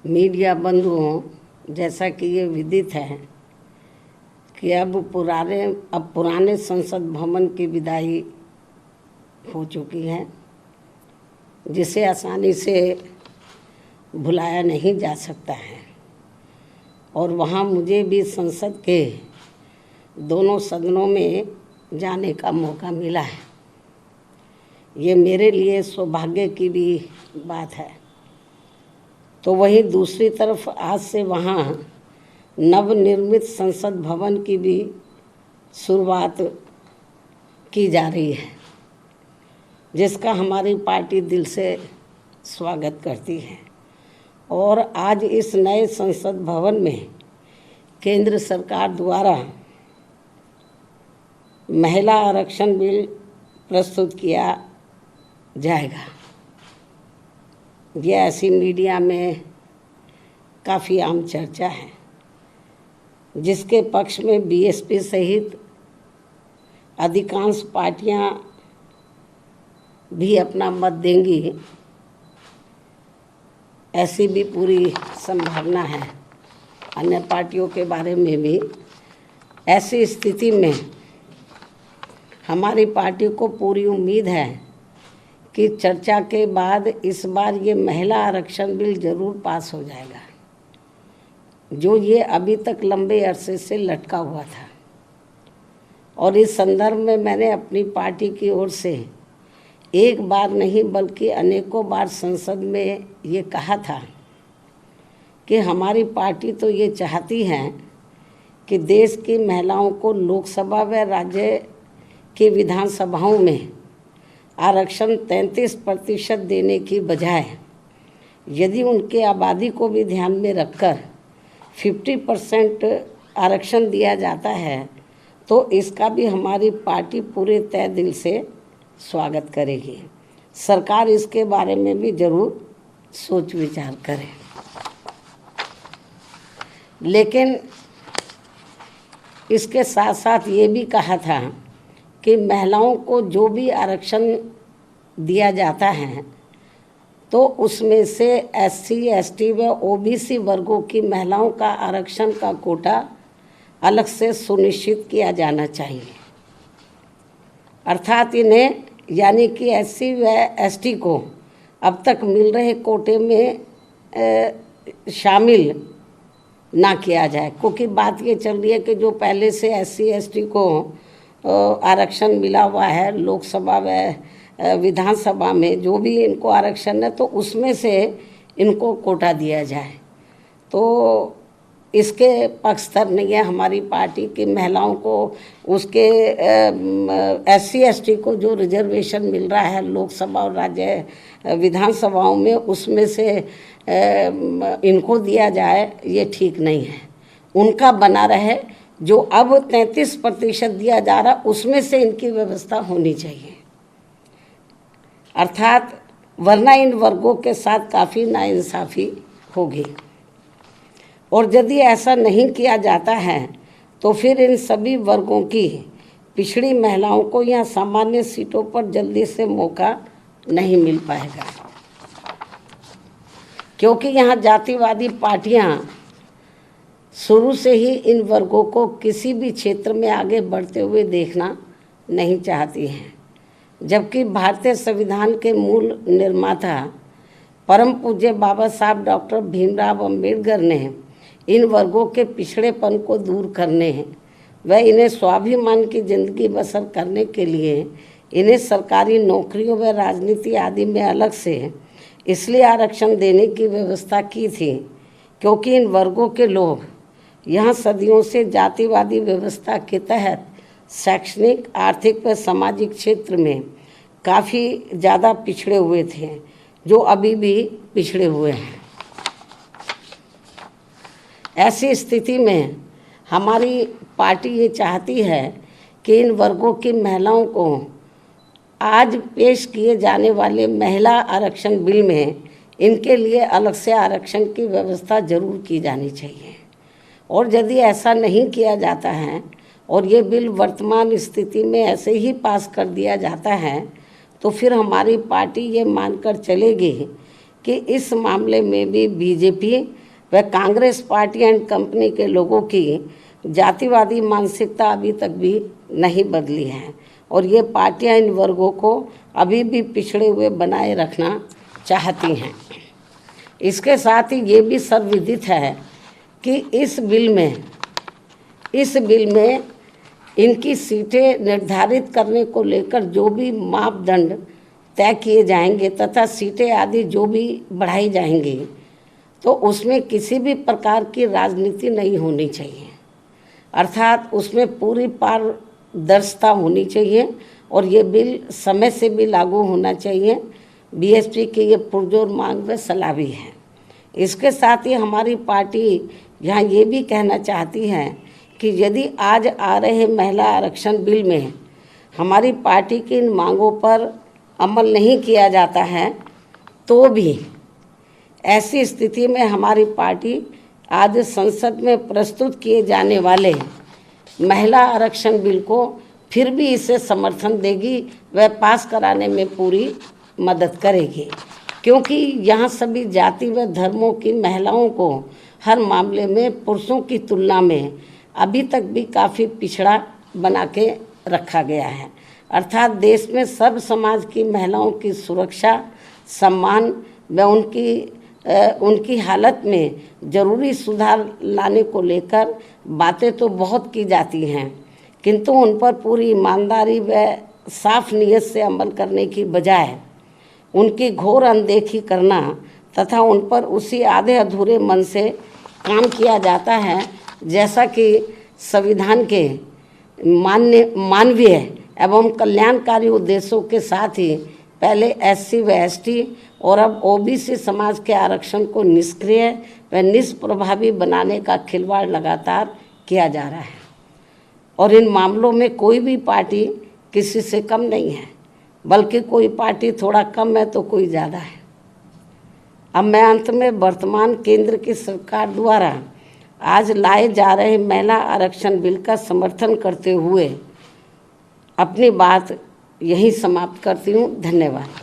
Media बंधुओं, जैसा कि ये विदित है कि अब पुराने संसद भवन की विदाई हो चुकी है, जिसे आसानी से भुलाया नहीं जा सकता है। और वहाँ मुझे भी संसद के दोनों सदनों में जाने का मौका मिला है। ये मेरे लिए सौभाग्य की भी बात है। तो वहीं दूसरी तरफ आज से वहाँ नवनिर्मित संसद भवन की भी शुरुआत की जा रही है, जिसका हमारी पार्टी दिल से स्वागत करती है। और आज इस नए संसद भवन में केंद्र सरकार द्वारा महिला आरक्षण बिल प्रस्तुत किया जाएगा। यह ऐसी मीडिया में काफ़ी आम चर्चा है, जिसके पक्ष में बीएसपी सहित अधिकांश पार्टियां भी अपना मत देंगी, ऐसी भी पूरी संभावना है। अन्य पार्टियों के बारे में भी ऐसी स्थिति में हमारी पार्टी को पूरी उम्मीद है कि चर्चा के बाद इस बार ये महिला आरक्षण बिल जरूर पास हो जाएगा, जो ये अभी तक लंबे अरसे से लटका हुआ था। और इस संदर्भ में मैंने अपनी पार्टी की ओर से एक बार नहीं बल्कि अनेकों बार संसद में ये कहा था कि हमारी पार्टी तो ये चाहती है कि देश की महिलाओं को लोकसभा व राज्य की विधानसभाओं में आरक्षण 33% देने की बजाय यदि उनके आबादी को भी ध्यान में रखकर 50% आरक्षण दिया जाता है तो इसका भी हमारी पार्टी पूरे तय दिल से स्वागत करेगी। सरकार इसके बारे में भी जरूर सोच विचार करे। लेकिन इसके साथ साथ ये भी कहा था कि महिलाओं को जो भी आरक्षण दिया जाता है तो उसमें से एससी, एसटी व ओबीसी वर्गों की महिलाओं का आरक्षण का कोटा अलग से सुनिश्चित किया जाना चाहिए। अर्थात इन्हें यानी कि एससी व एसटी को अब तक मिल रहे कोटे में शामिल ना किया जाए, क्योंकि बात ये चल रही है कि जो पहले से एससी, एसटी को आरक्षण मिला हुआ है लोकसभा व विधानसभा में, जो भी इनको आरक्षण है तो उसमें से इनको कोटा दिया जाए। तो इसके पक्षधर नहीं है हमारी पार्टी की। महिलाओं को उसके एससी, एसटी को जो रिजर्वेशन मिल रहा है लोकसभा और राज्य विधानसभाओं में, उसमें से इनको दिया जाए, ये ठीक नहीं है। उनका बना रहे, जो अब 33% दिया जा रहा उसमें से इनकी व्यवस्था होनी चाहिए। अर्थात वरना इन वर्गों के साथ काफ़ी नाइंसाफ़ी होगी। और यदि ऐसा नहीं किया जाता है तो फिर इन सभी वर्गों की पिछड़ी महिलाओं को यहाँ सामान्य सीटों पर जल्दी से मौका नहीं मिल पाएगा, क्योंकि यहाँ जातिवादी पार्टियाँ शुरू से ही इन वर्गों को किसी भी क्षेत्र में आगे बढ़ते हुए देखना नहीं चाहती हैं। जबकि भारतीय संविधान के मूल निर्माता परम पूज्य बाबा साहब डॉक्टर भीमराव अंबेडकर ने इन वर्गों के पिछड़ेपन को दूर करने व इन्हें स्वाभिमान की जिंदगी बसर करने के लिए इन्हें सरकारी नौकरियों व राजनीति आदि में अलग से इसलिए आरक्षण देने की व्यवस्था की थी, क्योंकि इन वर्गों के लोग यहाँ सदियों से जातिवादी व्यवस्था के तहत शैक्षणिक, आर्थिक व सामाजिक क्षेत्र में काफ़ी ज़्यादा पिछड़े हुए थे, जो अभी भी पिछड़े हुए हैं। ऐसी स्थिति में हमारी पार्टी ये चाहती है कि इन वर्गों की महिलाओं को आज पेश किए जाने वाले महिला आरक्षण बिल में इनके लिए अलग से आरक्षण की व्यवस्था जरूर की जानी चाहिए। और यदि ऐसा नहीं किया जाता है और ये बिल वर्तमान स्थिति में ऐसे ही पास कर दिया जाता है तो फिर हमारी पार्टी ये मानकर चलेगी कि इस मामले में भी बीजेपी व कांग्रेस पार्टी एंड कंपनी के लोगों की जातिवादी मानसिकता अभी तक भी नहीं बदली है और ये पार्टियां इन वर्गों को अभी भी पिछड़े हुए बनाए रखना चाहती हैं। इसके साथ ही ये भी सर्वविदित है कि इस बिल में इनकी सीटें निर्धारित करने को लेकर जो भी मापदंड तय किए जाएंगे तथा सीटें आदि जो भी बढ़ाई जाएंगी तो उसमें किसी भी प्रकार की राजनीति नहीं होनी चाहिए, अर्थात उसमें पूरी पारदर्शिता होनी चाहिए और ये बिल समय से भी लागू होना चाहिए। बीएसपी की ये पुरजोर मांग व सलाह भी है। इसके साथ ही हमारी पार्टी यहाँ ये भी कहना चाहती है कि यदि आज आ रहे महिला आरक्षण बिल में हमारी पार्टी की इन मांगों पर अमल नहीं किया जाता है तो भी ऐसी स्थिति में हमारी पार्टी आज संसद में प्रस्तुत किए जाने वाले महिला आरक्षण बिल को फिर भी इसे समर्थन देगी व पास कराने में पूरी मदद करेगी, क्योंकि यहाँ सभी जाति व धर्मों की महिलाओं को हर मामले में पुरुषों की तुलना में अभी तक भी काफ़ी पिछड़ा बना के रखा गया है। अर्थात देश में सब समाज की महिलाओं की सुरक्षा, सम्मान व उनकी हालत में ज़रूरी सुधार लाने को लेकर बातें तो बहुत की जाती हैं, किंतु उन पर पूरी ईमानदारी व साफ नीयत से अमल करने की बजाय उनकी घोर अनदेखी करना तथा उन पर उसी आधे अधूरे मन से काम किया जाता है जैसा कि संविधान के मानवीय एवं कल्याणकारी उद्देश्यों के साथ ही पहले एससी व एसटी और अब ओबीसी समाज के आरक्षण को निष्क्रिय व निष्प्रभावी बनाने का खिलवाड़ लगातार किया जा रहा है और इन मामलों में कोई भी पार्टी किसी से कम नहीं है, बल्कि कोई पार्टी थोड़ा कम है तो कोई ज़्यादा है। अब मैं अंत में वर्तमान केंद्र की सरकार द्वारा आज लाए जा रहे महिला आरक्षण बिल का समर्थन करते हुए अपनी बात यहीं समाप्त करती हूँ। धन्यवाद।